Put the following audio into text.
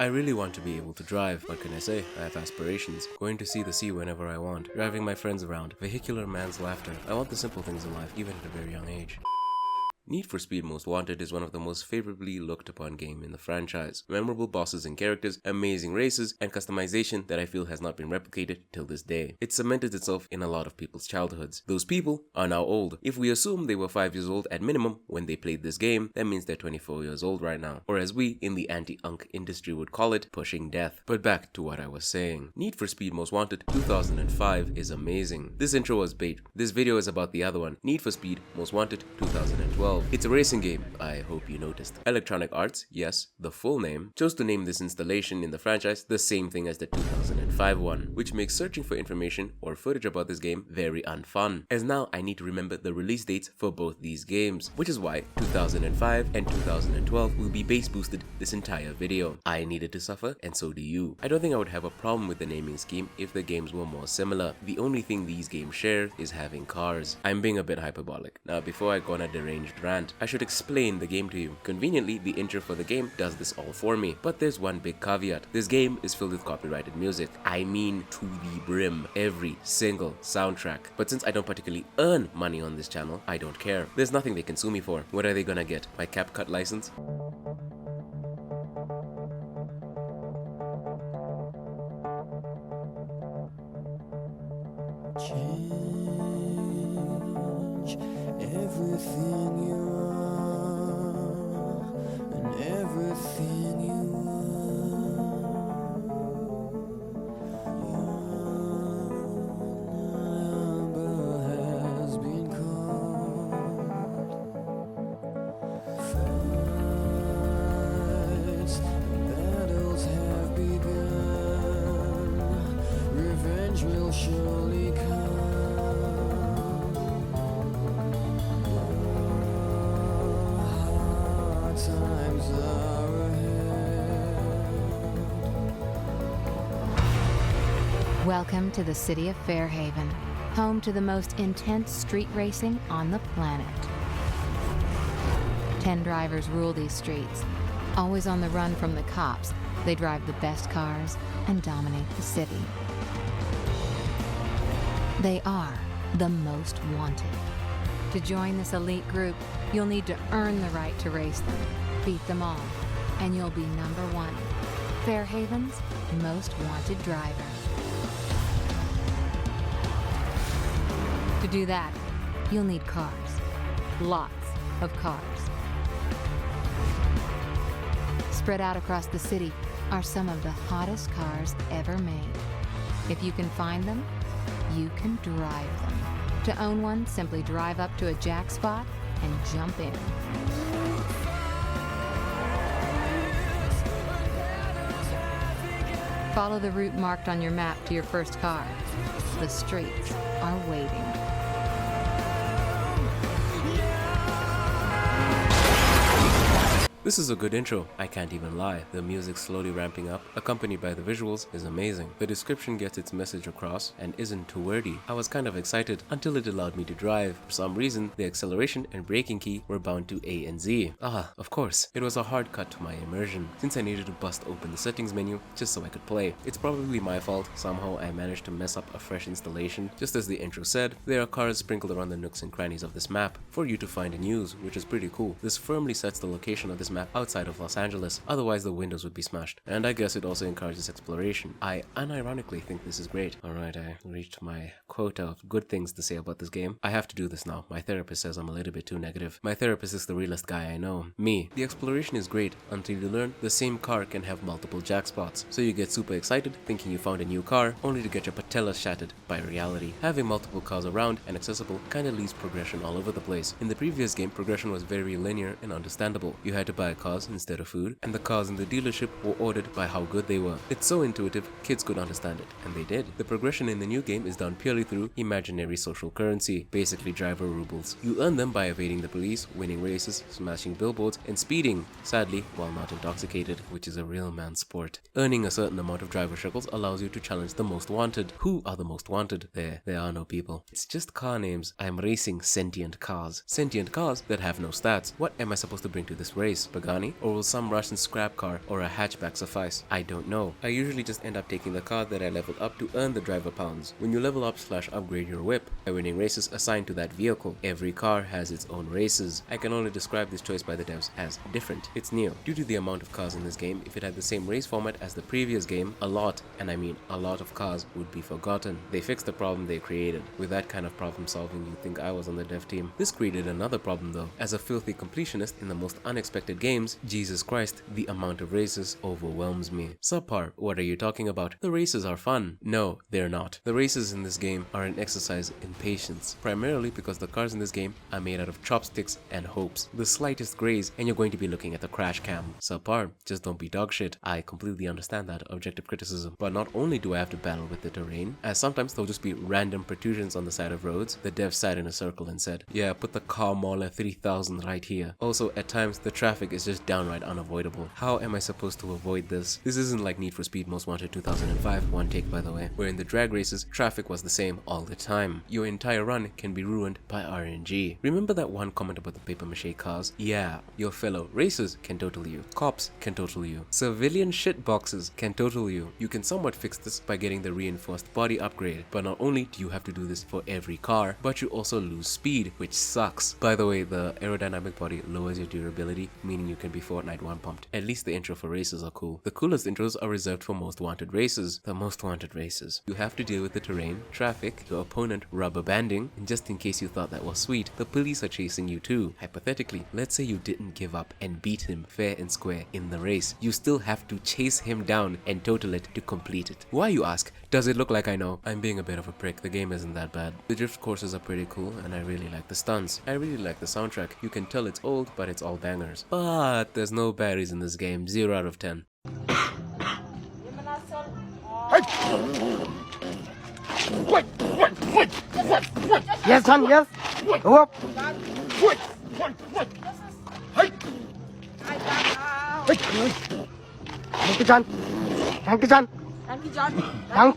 I really want to be able to drive. What can I say? I have aspirations. Going to see the sea whenever I want. Driving my friends around. Vehicular man's laughter. I want the simple things in life, even at a very young age. Need for Speed Most Wanted is one of the most favorably looked upon game in the franchise. Memorable bosses and characters, amazing races, and customization that I feel has not been replicated till this day. It cemented itself in a lot of people's childhoods. Those people are now old. If we assume they were 5 years old at minimum when they played this game, that means they're 24 years old right now. Or as we in the anti-unk industry would call it, pushing death. But back to what I was saying. Need for Speed Most Wanted 2005 is amazing. This intro was bait. This video is about the other one, Need for Speed Most Wanted 2012. It's a racing game, I hope you noticed. Electronic Arts, yes, the full name, chose to name this installation in the franchise the same thing as the 2005 one, which makes searching for information or footage about this game very unfun, as now I need to remember the release dates for both these games, which is why 2005 and 2012 will be base boosted this entire video. I needed to suffer, and so do you. I don't think I would have a problem with the naming scheme if the games were more similar. The only thing these games share is having cars. I'm being a bit hyperbolic. Now before I go on a deranged rant, I should explain the game to you. Conveniently, the intro for the game does this all for me. But there's one big caveat. This game is filled with copyrighted music. I mean to the brim. Every single soundtrack. But since I don't particularly earn money on this channel, I don't care. There's nothing they can sue me for. What are they gonna get? My CapCut license? Change everything you are and everything you are. Your number has been called. Fights and battles have begun. Revenge will surely come. Times are ahead. Welcome to the city of Fairhaven, home to the most intense street racing on the planet. 10 drivers rule these streets. Always on the run from the cops, they drive the best cars and dominate the city. They are the most wanted. To join this elite group, you'll need to earn the right to race them, beat them all, and you'll be number one, Fairhaven's most wanted driver. To do that, you'll need cars, lots of cars. Spread out across the city are some of the hottest cars ever made. If you can find them, you can drive them. To own one, simply drive up to a jack spot and jump in. Follow the route marked on your map to your first car. The streets are waiting. This is a good intro, I can't even lie. The music slowly ramping up, accompanied by the visuals, is amazing. The description gets its message across and isn't too wordy. I was kind of excited until it allowed me to drive. For some reason, the acceleration and braking key were bound to A and Z. Of course. It was a hard cut to my immersion, since I needed to bust open the settings menu just so I could play. It's probably my fault. Somehow I managed to mess up a fresh installation. Just as the intro said, there are cars sprinkled around the nooks and crannies of this map for you to find and use, which is pretty cool. This firmly sets the location of this map outside of Los Angeles, otherwise the windows would be smashed. And I guess it also encourages exploration. I unironically think this is great. Alright, I reached my quota of good things to say about this game. I have to do this now. My therapist says I'm a little bit too negative. My therapist is the realest guy I know. Me. The exploration is great until you learn the same car can have multiple jack spots. So you get super excited thinking you found a new car, only to get your patella shattered by reality. Having multiple cars around and accessible kinda leaves progression all over the place. In the previous game, progression was very linear and understandable. You had to buy cars instead of food, and the cars in the dealership were ordered by how good they were. It's so intuitive, kids could understand it, and they did. The progression in the new game is done purely through imaginary social currency, basically driver rubles. You earn them by evading the police, winning races, smashing billboards, and speeding, sadly, while not intoxicated, which is a real man's sport. Earning a certain amount of driver shekels allows you to challenge the most wanted. Who are the most wanted? There are no people. It's just car names. I'm racing sentient cars. Sentient cars that have no stats. What am I supposed to bring to this race? Pagani, or will some Russian scrap car or a hatchback suffice? I don't know. I usually just end up taking the car that I leveled up to earn the driver pounds. When you level up/upgrade your whip by winning races assigned to that vehicle, every car has its own races. I can only describe this choice by the devs as different. It's new. Due to the amount of cars in this game, if it had the same race format as the previous game, a lot, and I mean a lot of cars would be forgotten. They fixed the problem they created. With that kind of problem solving, you'd think I was on the dev team. This created another problem though. As a filthy completionist in the most unexpected games, Jesus Christ, the amount of races overwhelms me. Subpar, what are you talking about? The races are fun. No, they're not. The races in this game are an exercise in patience, primarily because the cars in this game are made out of chopsticks and hopes. The slightest graze and you're going to be looking at the crash cam. Subpar, just don't be dog shit. I completely understand that objective criticism, but not only do I have to battle with the terrain, as sometimes there'll just be random protrusions on the side of roads, the devs sat in a circle and said, yeah, put the car mauler 3000 right here. Also, at times, the traffic is just downright unavoidable. How am I supposed to avoid this? This isn't like Need for Speed Most Wanted 2005, one take by the way, where in the drag races, traffic was the same all the time. Your entire run can be ruined by RNG. Remember that one comment about the paper mache cars? Yeah, your fellow racers can total you. Cops can total you. Civilian shitboxes can total you. You can somewhat fix this by getting the reinforced body upgrade, but not only do you have to do this for every car, but you also lose speed, which sucks. By the way, the aerodynamic body lowers your durability, meaning you can be Fortnite one pumped. At least the intro for races are cool. The coolest intros are reserved for Most Wanted races. The Most Wanted races. You have to deal with the terrain, traffic, your opponent rubber banding, and just in case you thought that was sweet, the police are chasing you too. Hypothetically, let's say you didn't give up and beat him fair and square in the race. You still have to chase him down and total it to complete it. Why, you ask? Does it look like I know? I'm being a bit of a prick. The game isn't that bad. The drift courses are pretty cool and I really like the stunts. I really like the soundtrack. You can tell it's old, but it's all bangers. But there's no berries in this game. 0 out of 10. Yes, son, yes. Go up. Thank you, John. Thank you, John. Thank you, John. Thank you.